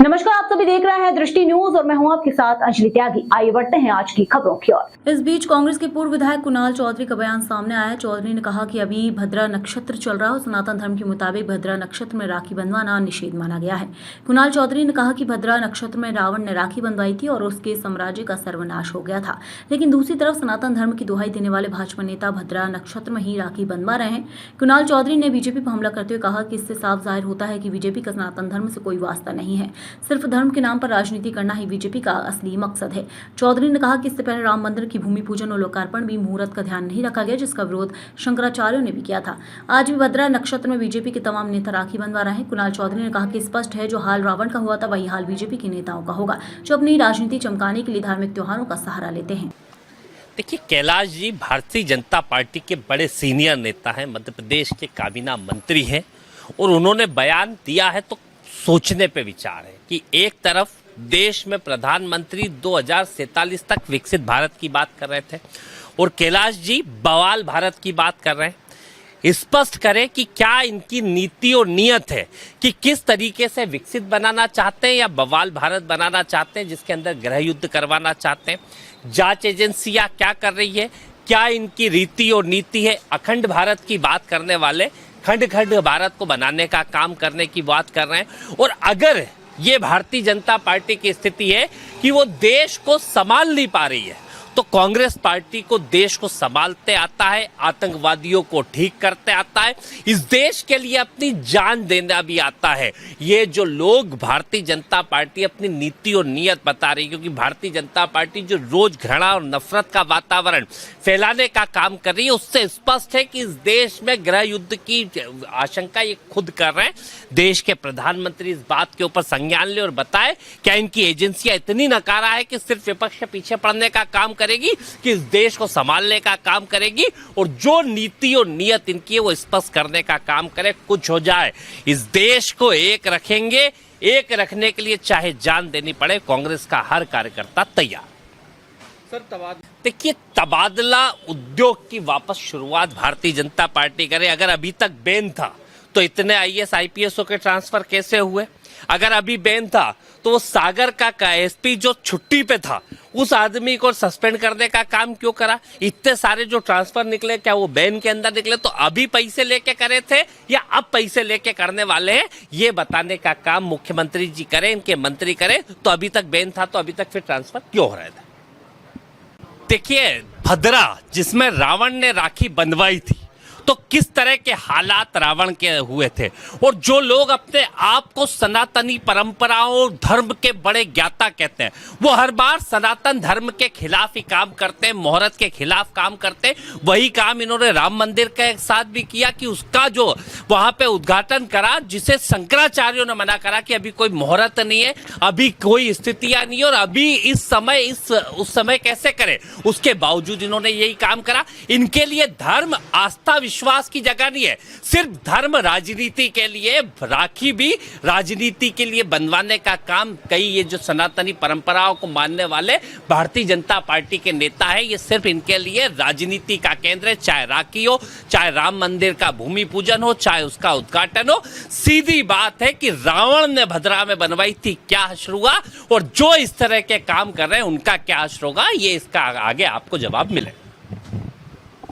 नमस्कार, आप सभी देख रहे हैं दृष्टि न्यूज और मैं हूं आपके साथ अंजलि त्यागी। आइए बढ़ते हैं आज की खबरों की ओर। इस बीच कांग्रेस के पूर्व विधायक कुणाल चौधरी का बयान सामने आया। चौधरी ने कहा कि अभी भद्रा नक्षत्र चल रहा है और सनातन धर्म के मुताबिक भद्रा नक्षत्र में राखी बंधवाना निषेध माना गया है। कुणाल चौधरी ने कहा कि भद्रा नक्षत्र में रावण ने राखी बंधवाई थी और उसके साम्राज्य का सर्वनाश हो गया था, लेकिन दूसरी तरफ सनातन धर्म की दुहाई देने वाले भाजपा नेता भद्रा नक्षत्र में ही राखी बंधवा रहे हैं। कुणाल चौधरी ने बीजेपी पर हमला करते हुए कहा कि इससे साफ जाहिर होता है कि बीजेपी का सनातन धर्म से कोई वास्ता नहीं है, सिर्फ धर्म के नाम पर राजनीति करना ही बीजेपी का असली मकसद है। चौधरी ने कहा कि इससे पहले राम मंदिर की भूमि पूजन और लोकार्पण भी मुहूर्त का ध्यान नहीं रखा गया, जिसका विरोध शंकराचार्यों ने भी किया था। आज भी भद्रा नक्षत्र में बीजेपी के तमाम नेता राखी बंधवा रहे हैं। कुणाल चौधरी ने कहा कि स्पष्ट है, जो हाल रावण का हुआ था वही हाल बीजेपी के नेताओं का होगा, जो अपनी राजनीति चमकाने के लिए धार्मिक त्योहारों का सहारा लेते हैं। देखिए, कैलाश जी भारतीय जनता पार्टी के बड़े सीनियर नेता हैं, मध्य प्रदेश के काबीना मंत्री हैं और उन्होंने बयान दिया है तो सोचने पे विचार है कि एक तरफ देश में प्रधानमंत्री 2047 तक विकसित भारत की बात कर रहे थे और कैलाश जी बवाल भारत की बात कर रहे हैं। स्पष्ट करें कि क्या इनकी नीति और नियत है कि किस तरीके से विकसित बनाना चाहते हैं या बवाल भारत बनाना चाहते हैं जिसके अंदर गृह युद्ध करवाना चाहते हैं। जांच एजेंसियां क्या कर रही है, क्या इनकी रीति और नीति है। अखंड भारत की बात करने वाले खंड खंड भारत को बनाने का काम करने की बात कर रहे हैं। और अगर ये भारतीय जनता पार्टी की स्थिति है कि वो देश को संभाल नहीं पा रही है, तो कांग्रेस पार्टी को देश को संभालते आता है, आतंकवादियों को ठीक करते आता है, इस देश के लिए अपनी जान देना भी आता है। ये जो लोग भारतीय जनता पार्टी अपनी नीति और नियत बता रही है, क्योंकि भारतीय जनता पार्टी जो रोज घृणा और नफरत का वातावरण फैलाने का काम कर रही है, उससे स्पष्ट है कि इस देश में गृह युद्ध की आशंका ये खुद कर रहे हैं। देश के प्रधानमंत्री इस बात के ऊपर संज्ञान ले और बताए क्या इनकी एजेंसियां इतनी नकारा है कि सिर्फ विपक्ष के पीछे पड़ने का काम करेगी कि इस देश को संभालने का काम करेगी, और जो नीति और नियत इनकी है वो स्पष्ट करने का काम करे। कुछ हो जाए, इस देश को एक रखेंगे, एक रखने के लिए चाहे जान देनी पड़े, कांग्रेस का हर कार्यकर्ता तैयार। देखिए, तबादला उद्योग की वापस शुरुआत भारतीय जनता पार्टी करे। अगर अभी तक बैन था तो इतने आईएएस आईपीएसओ के ट्रांसफर कैसे हुए? अगर अभी बैन था तो वो सागर का एसपी जो छुट्टी पे था उस आदमी को सस्पेंड करने का काम क्यों करा? इतने सारे जो ट्रांसफर निकले, क्या वो बैन के अंदर निकले तो अभी पैसे लेके करे थे या अब पैसे लेके करने वाले हैं? ये बताने का काम मुख्यमंत्री जी करें, इनके मंत्री करें। तो अभी तक बैन था तो अभी तक फिर ट्रांसफर क्यों हो रहे थे? देखिए, भद्रा जिसमें रावण ने राखी बंधवाई थी, तो किस तरह के हालात रावण के हुए थे, और जो लोग अपने आप को सनातनी परंपराओं धर्म के बड़े ज्ञाता कहते हैं, वो हर बार सनातन धर्म के खिलाफ ही काम करते हैं, मुहूर्त के खिलाफ काम करते हैं। वही काम इन्होंने राम मंदिर के साथ भी किया कि उसका जो वहां पे उद्घाटन करा, जिसे शंकराचार्यों ने मना करा कि अभी कोई मुहूर्त नहीं है, अभी कोई स्थितियां नहीं है और अभी इस समय उस समय कैसे करें, उसके बावजूद इन्होंने यही काम करा। इनके लिए धर्म आस्था विश्वास की जगह नहीं है, सिर्फ धर्म राजनीति के लिए, राखी भी राजनीति के लिए बनवाने का काम कई ये जो सनातनी परंपराओं को मानने वाले भारतीय जनता पार्टी के नेता है, ये सिर्फ इनके लिए राजनीति का केंद्र है। चाहे राखी हो, चाहे राम मंदिर का भूमि पूजन हो, चाहे उसका उद्घाटन हो। सीधी बात है कि रावण ने भद्रा में बनवाई थी, क्या हश्र हुआ, और जो इस तरह के काम कर रहे हैं उनका क्या हश्र होगा, ये इसका आगे आपको जवाब मिले।